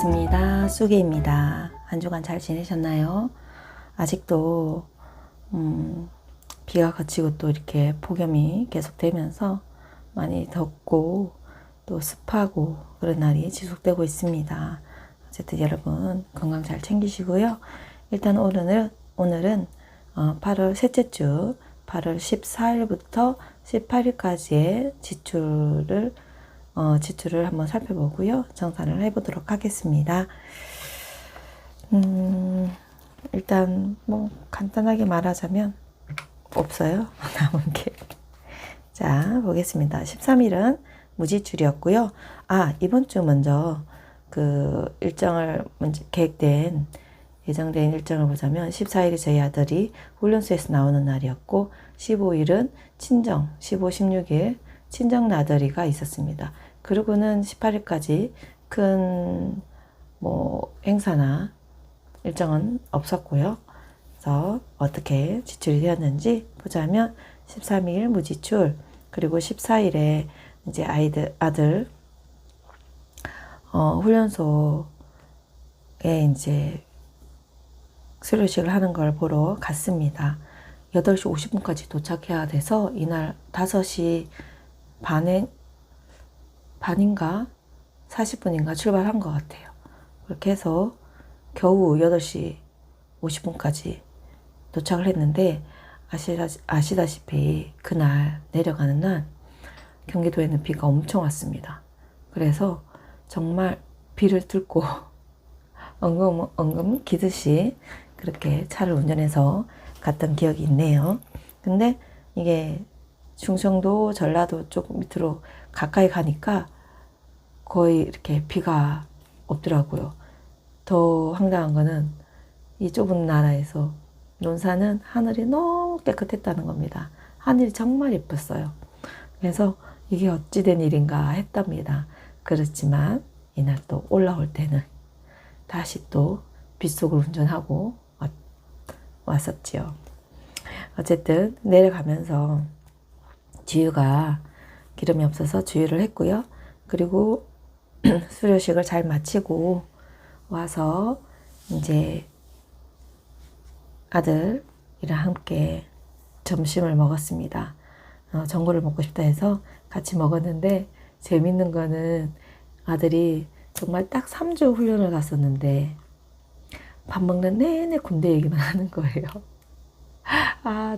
반갑습니다. 쑥이입니다. 한 주간 잘 지내셨나요? 아직도 비가 그치고 또 이렇게 폭염이 계속되면서 많이 덥고 또 습하고 그런 날이 지속되고 있습니다. 어쨌든 여러분 건강 잘 챙기시고요. 일단 오늘은 8월 셋째 주 8월 14일부터 18일까지의 지출을 한번 살펴보고요. 정산을 해보도록 하겠습니다. 일단 뭐 간단하게 말하자면 없어요. 남은 게. 자, 보겠습니다. 13일은 무지출이었고요. 이번 주 먼저 그 일정을 먼저 예정된 일정을 보자면 14일이 저희 아들이 훈련소에서 나오는 날이었고 15일은 15, 16일 친정 나들이가 있었습니다. 그리고는 18일까지 큰 행사나 일정은 없었고요. 그래서 어떻게 지출이 되었는지 보자면 13일 무지출, 그리고 14일에 이제 아들 훈련소에 이제 수료식을 하는 걸 보러 갔습니다. 8시 50분까지 도착해야 돼서 이날 5시 반인가 40분인가 출발한 것 같아요. 그렇게 해서 겨우 8시 50분까지 도착을 했는데 아시다시피 그날 내려가는 날 경기도에는 비가 엄청 왔습니다. 그래서 정말 비를 뚫고 엉금 기듯이 그렇게 차를 운전해서 갔던 기억이 있네요. 근데 이게 충청도, 전라도 쪽 밑으로 가까이 가니까 거의 이렇게 비가 없더라고요. 더 황당한 거는 이 좁은 나라에서 논산은 하늘이 너무 깨끗했다는 겁니다. 하늘이 정말 예뻤어요. 그래서 이게 어찌된 일인가 했답니다. 그렇지만 이날 또 올라올 때는 다시 또 빗속을 운전하고 왔었지요. 어쨌든 내려가면서 주유가 기름이 없어서 주유를 했고요. 그리고 수료식을 잘 마치고 와서 이제 아들이랑 함께 점심을 먹었습니다. 전골을 먹고 싶다 해서 같이 먹었는데 재밌는 거는 아들이 정말 딱 3주 훈련을 갔었는데 밥 먹는 내내 군대 얘기만 하는 거예요.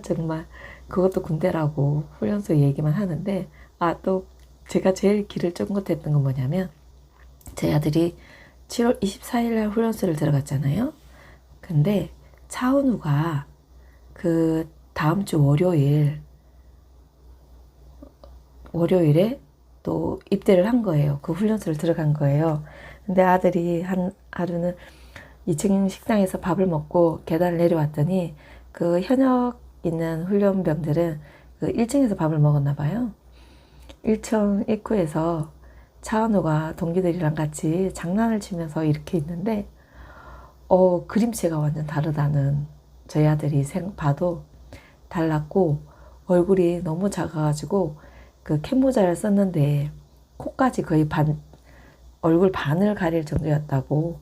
정말 그것도 군대라고 훈련소 얘기만 하는데 또 제가 제일 기를 쫑긋했던 건 뭐냐면 제 아들이 7월 24일 날 훈련소를 들어갔잖아요. 근데 차은우가 그 다음 주 월요일에 또 입대를 한 거예요. 그 훈련소를 들어간 거예요. 근데 아들이 한 하루는 2층 식당에서 밥을 먹고 계단을 내려왔더니 그 현역 있는 훈련병들은 그 1층에서 밥을 먹었나 봐요. 1층 입구에서 차은우가 동기들이랑 같이 장난을 치면서 이렇게 있는데 그림체가 완전 다르다는 저희 아들이 봐도 달랐고 얼굴이 너무 작아가지고 그 캡모자를 썼는데 코까지 거의 얼굴 반을 가릴 정도였다고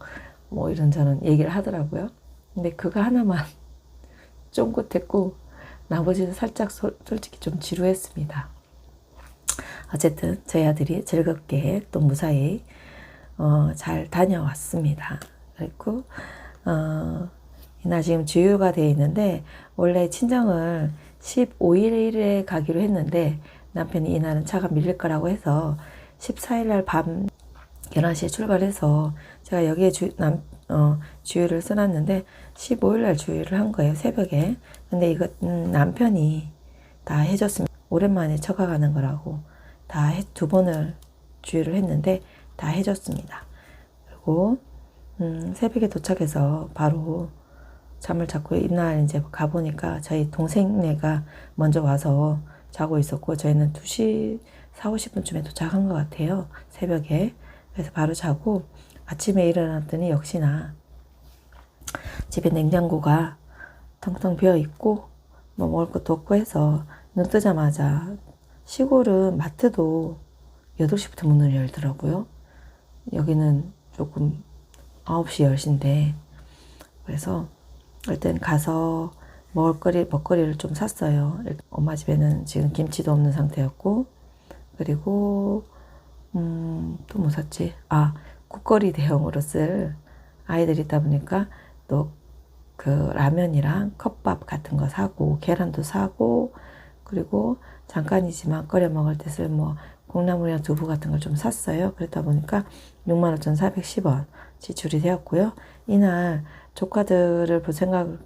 이런저런 얘기를 하더라고요. 근데 그거 하나만 쫑긋했고 나머지는 살짝 솔직히 좀 지루했습니다. 어쨌든 저희 아들이 즐겁게 또 무사히 잘 다녀왔습니다. 그리고 이날 지금 주유가 되어 있는데 원래 친정을 15일에 가기로 했는데 남편이 이날은 차가 밀릴 거라고 해서 14일 날 밤 11시에 출발해서 제가 여기에 주유를 써놨는데 15일 날 주유를 한 거예요. 새벽에. 근데 이거 남편이 다 해줬습니다. 오랜만에 처가 가는 거라고 다 2번을 주유를 했는데 다 해줬습니다. 그리고 새벽에 도착해서 바로 잠을 자고 이날 이제 가보니까 저희 동생네가 먼저 와서 자고 있었고 저희는 2시 4, 50분쯤에 도착한 것 같아요. 새벽에. 그래서 바로 자고 아침에 일어났더니 역시나 집에 냉장고가 텅텅 비어 있고 먹을 것도 없고 해서 눈 뜨자마자 시골은 마트도 8시부터 문을 열더라고요. 여기는 조금 9시 10시인데 그래서 일단 가서 먹거리를 좀 샀어요. 엄마 집에는 지금 김치도 없는 상태였고 그리고 또 뭐 샀지? 국거리 대용으로 쓸 아이들이 있다 보니까 또 그 라면이랑 컵밥 같은 거 사고 계란도 사고 그리고 잠깐이지만 끓여 먹을 때 쓸 뭐 콩나물이나 두부 같은 걸 좀 샀어요. 그러다 보니까 65,410원 지출이 되었고요. 이날 조카들을 볼 생각을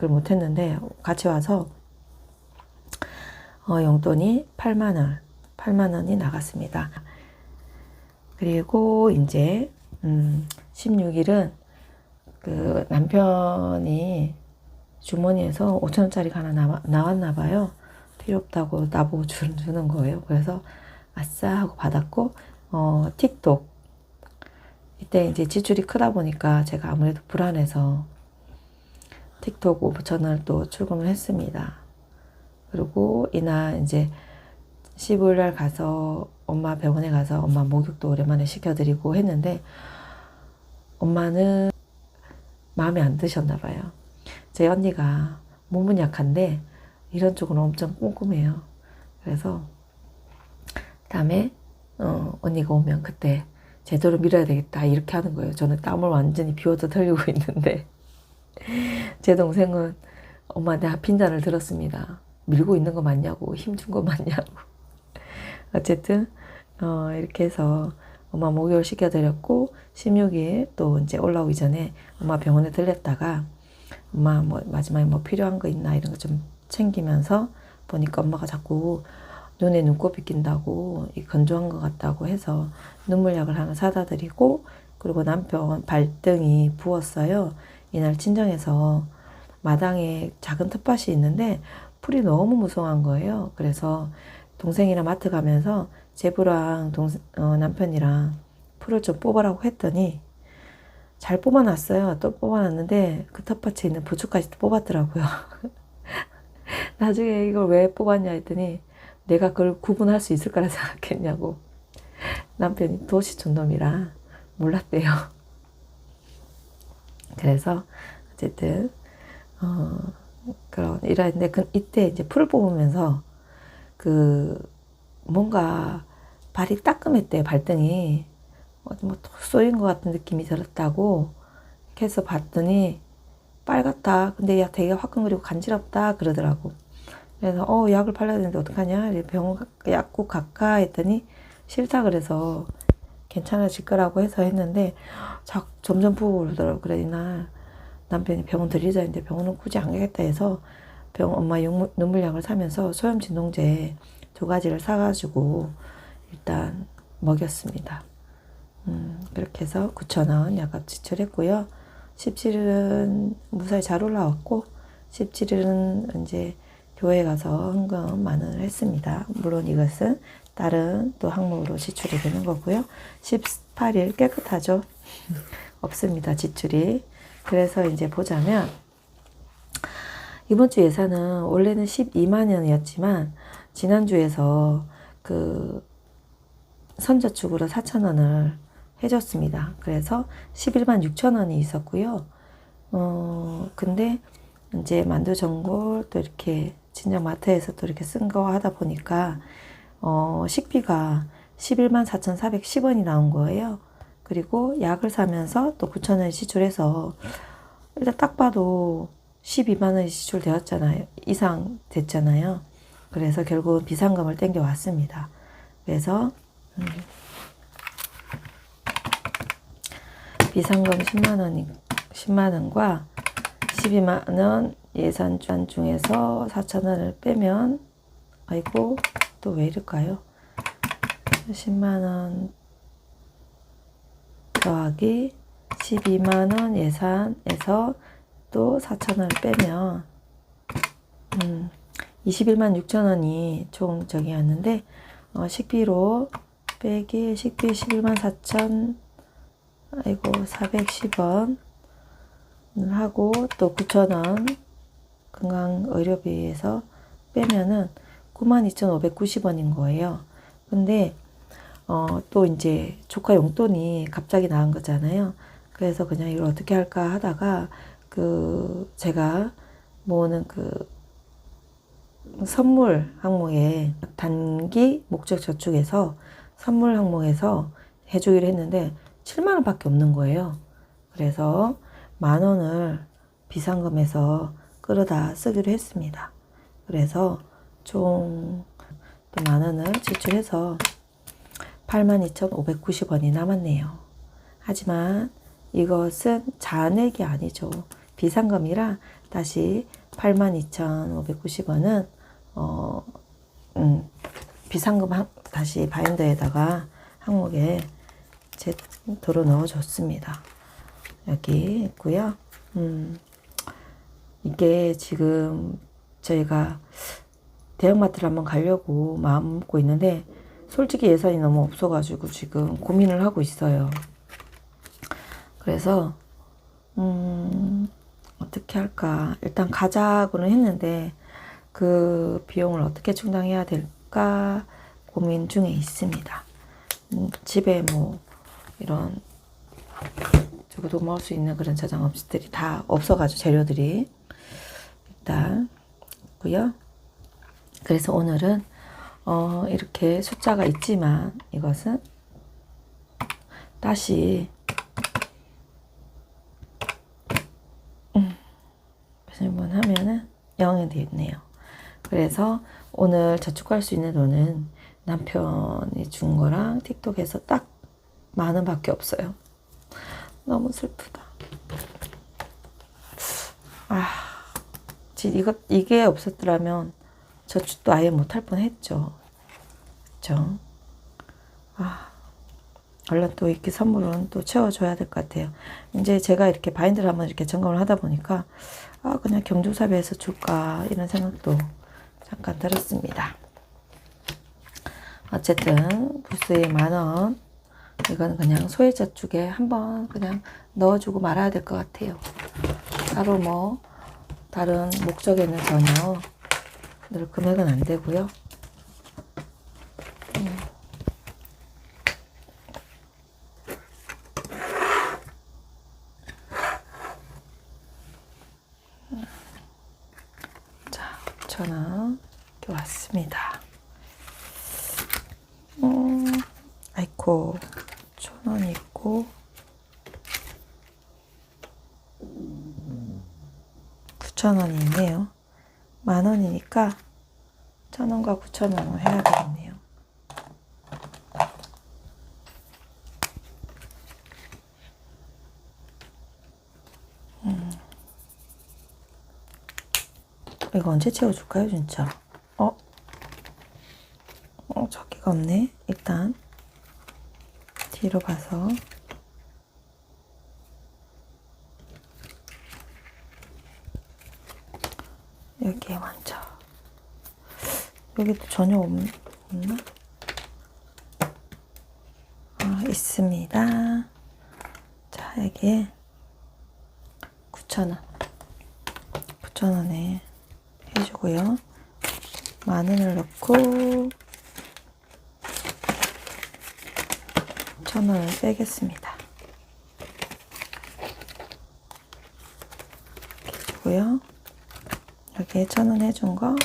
못 했는데 같이 와서 용돈이 8만 원이 나갔습니다. 그리고 이제 16일은 그 남편이 주머니에서 5,000원짜리가 하나 나왔나 봐요. 필요 없다고 나보고 주는 거예요. 그래서 아싸 하고 받았고 틱톡 이때 이제 지출이 크다 보니까 제가 아무래도 불안해서 틱톡 5,000원을 또 출금을 했습니다. 그리고 이날 이제 15일 날 가서 엄마 병원에 가서 엄마 목욕도 오랜만에 시켜드리고 했는데 엄마는 마음에 안 드셨나 봐요. 제 언니가 몸은 약한데 이런 쪽은 엄청 꼼꼼해요. 그래서 다음에 언니가 오면 그때 제대로 밀어야 되겠다 이렇게 하는 거예요. 저는 땀을 완전히 비워서 흘리고 있는데 제 동생은 엄마한테 빈잔을 들었습니다. 밀고 있는 거 맞냐고 힘준 거 맞냐고. 어쨌든 이렇게 해서 엄마 목욕을 시켜드렸고 16일 또 이제 올라오기 전에 엄마 병원에 들렸다가 엄마 뭐 마지막에 뭐 필요한 거 있나 이런 거 좀 챙기면서 보니까 엄마가 자꾸 눈에 눈곱이 낀다고 건조한 것 같다고 해서 눈물약을 하나 사다 드리고 그리고 남편 발등이 부었어요. 이날 친정에서 마당에 작은 텃밭이 있는데 풀이 너무 무성한 거예요. 그래서 동생이랑 마트 가면서 제부랑 남편이랑 풀을 좀 뽑으라고 했더니 잘 뽑아놨어요. 또 뽑아놨는데 그 텃밭에 있는 부추까지 뽑았더라고요. 나중에 이걸 왜 뽑았냐 했더니 내가 그걸 구분할 수 있을 거라 생각했냐고. 남편이 도시촌 놈이라 몰랐대요. 그래서 어쨌든 그런 일하는데 이때 이제 풀을 뽑으면서 뭔가 발이 따끔했대요. 발등이 뭐 쏘인 것 같은 느낌이 들었다고 해서 봤더니 빨갛다. 근데 야 되게 화끈거리고 간지럽다 그러더라고. 그래서 약을 발라야 되는데 어떡하냐? 병원 약국 갈까 했더니 싫다 그래서 괜찮아질 거라고 해서 했는데 점점 부어 오르더라고. 그래 이날 남편이 병원 들리자 했는데 병원은 굳이 안 가겠다 해서 엄마 눈물약을 사면서 소염 진동제 2가지를 사가지고 일단 먹였습니다. 그렇게 해서 9,000원 약값 지출했고요. 17일은 무사히 잘 올라왔고 17일은 이제 교회 가서 헌금 만원을 했습니다. 물론 이것은 다른 또 항목으로 지출이 되는 거고요. 18일 깨끗하죠. 없습니다. 지출이. 그래서 이제 보자면 이번 주 예산은 원래는 12만 원이었지만 지난주에서 그 선저축으로 4,000원을 해줬습니다. 그래서 11만 6천 원이 있었고요. 근데 이제 만두 전골 또 이렇게 친정 마트에서 또 이렇게 쓴 거 하다 보니까 식비가 11만 4,410원이 나온 거예요. 그리고 약을 사면서 또 9천 원이 지출해서 일단 딱 봐도 12만 원이 지출되었잖아요. 이상 됐잖아요. 그래서 결국은 비상금을 땡겨 왔습니다. 그래서 비상금 10만 원과 12만 원 예산plan 중에서 4,000원을 빼면 아이고 또 왜 이럴까요? 10만 원 더하기 12만 원 예산에서 또 4,000원을 빼면 21만 6천 원이 총 저기였는데 식비로 빼기 식비 11만 4천 아이고 410원 하고 또 9,000원 건강의료비에서 빼면은 92,590원인 거예요. 근데 또 이제 조카 용돈이 갑자기 나온 거잖아요. 그래서 그냥 이걸 어떻게 할까 하다가 제가 모으는 선물 항목에 단기 목적 저축에서 선물 항목에서 해주기로 했는데 7만 원밖에 없는 거예요. 그래서 10,000원을 비상금에서 끌어다 쓰기로 했습니다. 그래서 총 또 10,000원을 지출해서 82,590원이 남았네요. 하지만 이것은 잔액이 아니죠. 비상금이라 다시 82,590원은 비상금 다시 바인더에다가 항목에 도로 넣어줬습니다. 여기 있고요. 이게 지금 저희가 대형마트를 한번 가려고 마음 먹고 있는데 솔직히 예산이 너무 없어가지고 지금 고민을 하고 있어요. 그래서 어떻게 할까. 일단 가자고는 했는데 그 비용을 어떻게 충당해야 될까 고민 중에 있습니다. 집에 뭐 이런 적어도 먹을 수 있는 그런 저장 음식들이 다 없어가지고 재료들이 일단 있고요. 그래서 오늘은 이렇게 숫자가 있지만 이것은 다시 한번 하면은 0이 되겠네요. 그래서 오늘 저축할 수 있는 돈은 남편이 준 거랑 틱톡에서 딱 10,000원 밖에 없어요. 너무 슬프다. 이게 없었더라면 저축도 아예 못할 뻔했죠. 그렇죠? 얼른 또 이렇게 선물은 또 채워줘야 될 것 같아요. 이제 제가 이렇게 바인드를 한번 이렇게 점검을 하다 보니까 그냥 경조사비에서 줄까 이런 생각도 잠깐 들었습니다. 어쨌든 부스에 10,000원 이건 그냥 소액저축에 한번 그냥 넣어주고 말아야 될 것 같아요. 따로 뭐 다른 목적에는 전혀 늘 금액은 안 되고요. 자, 5,000원 이렇게 왔습니다. 아이코 1,000원 있고 9,000원이 있네요. 10,000원이니까 1,000원과 9,000원을 해야 되겠네요. 이거 언제 채워줄까요, 진짜? 저기가 없네. 일단 뒤로 가서 여기에 먼저 여기도 전혀 없나? 있습니다. 자, 여기에 9,000원 9,000원에 해주고요. 10,000원을 넣고 1,000원을 빼겠습니다. 이렇게 해주고요. 여기에 1,000원 해준 거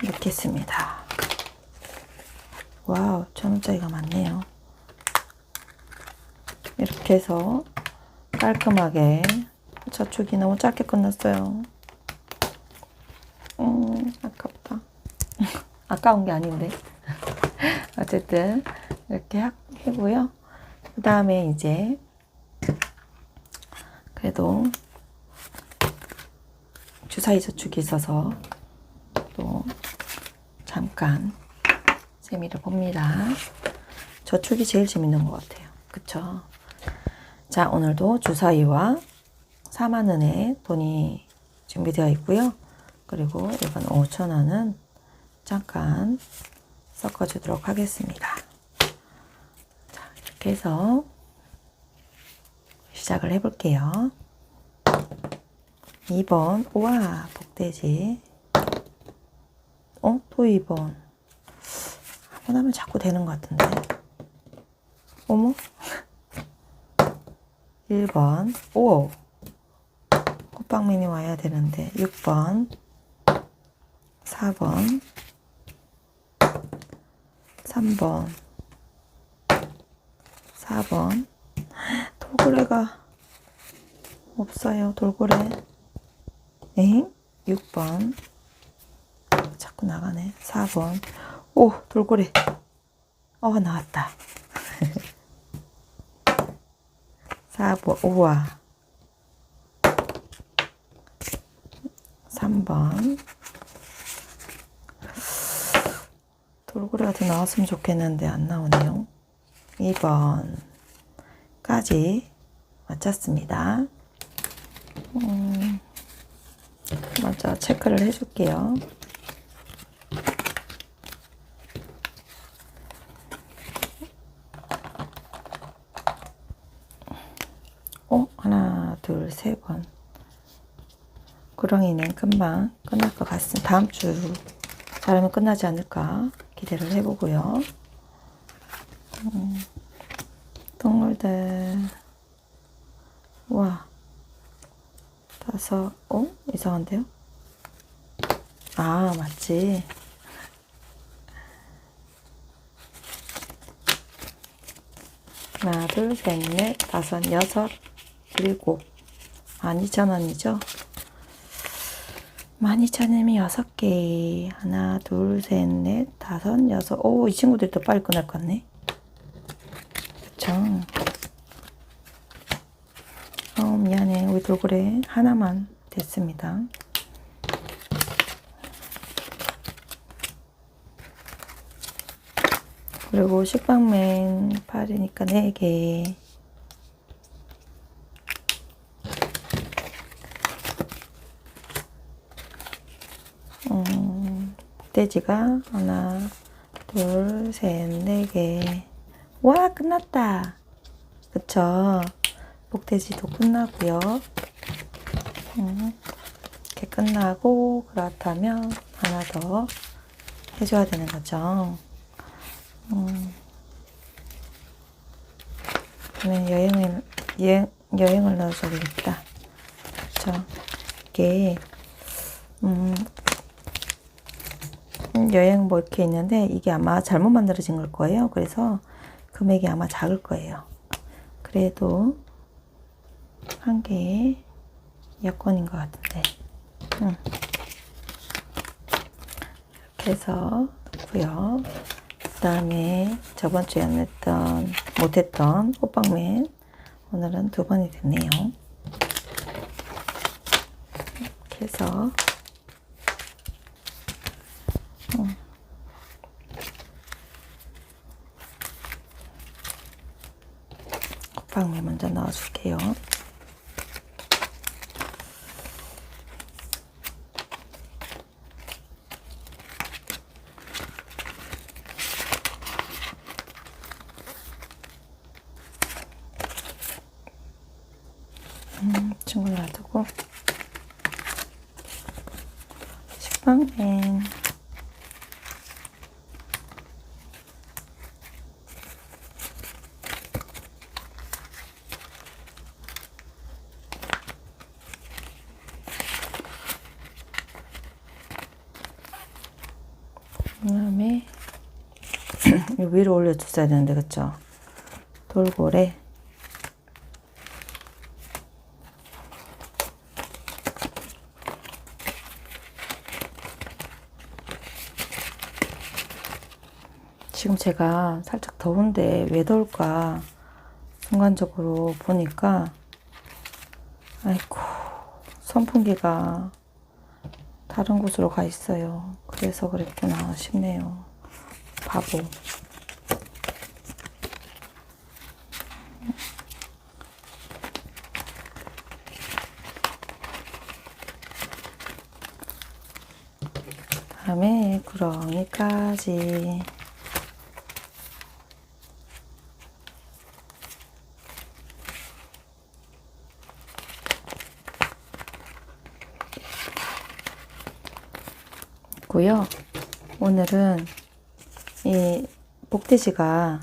넣겠습니다. 와우, 1,000원짜리가 많네요. 이렇게 해서 깔끔하게 저축이 너무 짧게 끝났어요. 아깝다. 아까운 게 아닌데. 어쨌든 이렇게 하고요. 그 다음에 이제 그래도 주사위 저축이 있어서 또 잠깐 재미를 봅니다. 저축이 제일 재밌는 것 같아요. 그쵸? 자, 오늘도 주사위와 40,000원의 돈이 준비되어 있고요. 그리고 이번 5,000원은 잠깐 섞어주도록 하겠습니다. 자, 이렇게 해서 시작을 해볼게요. 2번, 우와, 복돼지. 또 2번. 한번 하면 자꾸 되는 것 같은데. 어머? 1번. 오! 꽃방맨이 와야 되는데. 6번. 4번. 3번. 4번. 돌고래가 없어요. 돌고래. 엥? 6번. 자꾸 나가네. 4번. 오! 돌고래. 나왔다. 4번. 우와. 3번. 돌고래가 더 나왔으면 좋겠는데 안 나오네요. 2번까지 맞췄습니다. 먼저 체크를 해줄게요. 하나, 둘, 세 번. 구렁이는 금방 끝날 것 같습니다. 다음 주 잘하면 끝나지 않을까 기대를 해보고요. 동물들. 와. 5. 이상한데요? 아, 맞지. 하나, 둘, 셋, 넷, 다섯, 여섯, 일곱. 12,000원이죠? 12,000원이면 6개. 하나, 둘, 셋, 넷, 다섯, 여섯. 오, 이 친구들이 더 빨리 끝날 것 같네. 그쵸? 미안해. 우리 돌고래 하나만 됐습니다. 그리고 식빵맨 8이니까 4개. 돼지가 하나, 둘, 셋, 4개. 와, 끝났다. 그쵸? 목돼지도 끝나고요. 이렇게 끝나고 그렇다면 하나 더 해줘야 되는 거죠. 그러면 여행을 넣어줘야 되겠다. 그쵸? 이게 여행 뭐 이렇게 있는데 이게 아마 잘못 만들어진 걸 거예요. 그래서 금액이 아마 작을 거예요. 그래도 한 개의 여권인 것 같은데. 이렇게 해서 넣고요. 그 다음에 저번 주에 못했던 호빵맨 오늘은 2번이 됐네요. 이렇게 해서 호빵맨 먼저 넣어줄게요. 친구 놔두고 식빵맨 그 다음에 위로 올려줬어야 되는데 그쵸? 돌고래 지금 제가 살짝 더운데 왜 더울까 순간적으로 보니까 아이고 선풍기가 다른 곳으로 가 있어요. 그래서 그랬구나 싶네요. 바보. 다음에 구렁이까지. 고요. 오늘은 이 목돼지가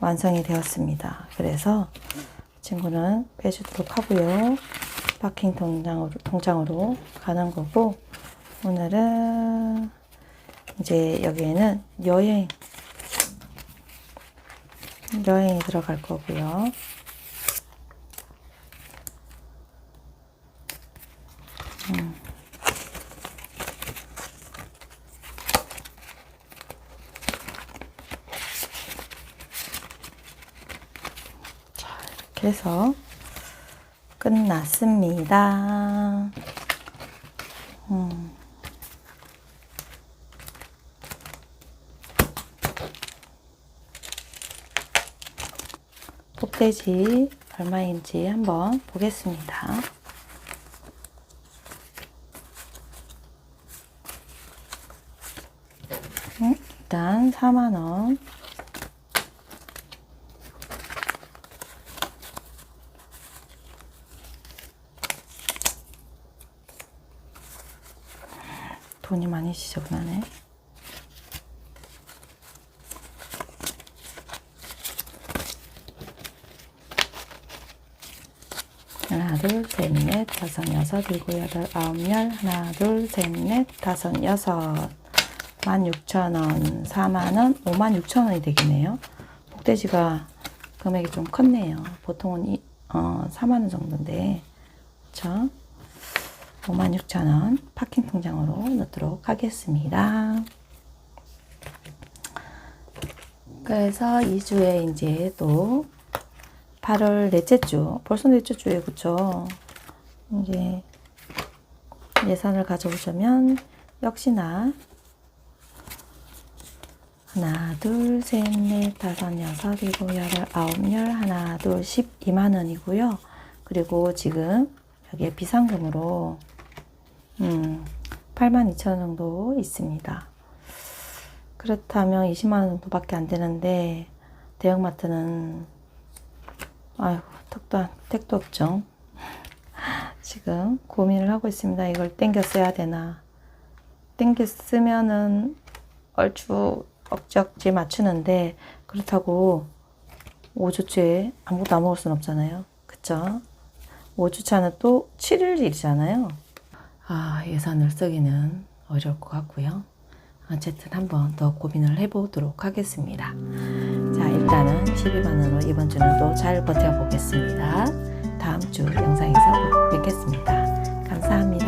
완성이 되었습니다. 그래서 친구는 빼주도록 하고요. 파킹 통장으로 가는 거고, 오늘은 이제 여기에는 여행이 들어갈 거고요. 자, 이렇게 해서 끝났습니다. 복돼지 얼마인지 한번 보겠습니다. 일단 4만원. 돈이 많이 지저분하네. 하나, 둘, 셋, 넷, 다섯, 여섯, 일곱, 여덟, 아홉, 열. 하나, 둘, 셋, 넷, 다섯, 여섯. 16,000원, 4만원, 56,000원이 되겠네요. 복돼지가 금액이 좀 컸네요. 보통은 4만원 정도인데, 그쵸? 56,000원 파킹 통장으로 넣도록 하겠습니다. 그래서 2주에 이제 또 8월 넷째 주, 벌써 넷째 주에, 그쵸? 이제 예산을 가져오자면 역시나 하나, 둘, 셋, 넷, 다섯, 여섯, 일곱, 여덟, 아홉, 열, 하나, 둘, 12만원이고요. 그리고 지금 여기에 비상금으로 82,000원 정도 있습니다. 그렇다면 20만원 정도밖에 안 되는데, 대형마트는 아이고, 택도 없죠. 지금 고민을 하고 있습니다. 이걸 땡겨 써야 되나. 땡겨 쓰면은 얼추 억지 맞추는데, 그렇다고 5주째 아무것도 안 먹을 순 없잖아요. 그쵸? 5주차는 또 7일이잖아요. 예산을 쓰기는 어려울 것 같고요. 어쨌든 한번 더 고민을 해보도록 하겠습니다. 자, 일단은 12만원으로 이번 주는 또 잘 버텨보겠습니다. 다음 주 영상에서 뵙겠습니다. 감사합니다.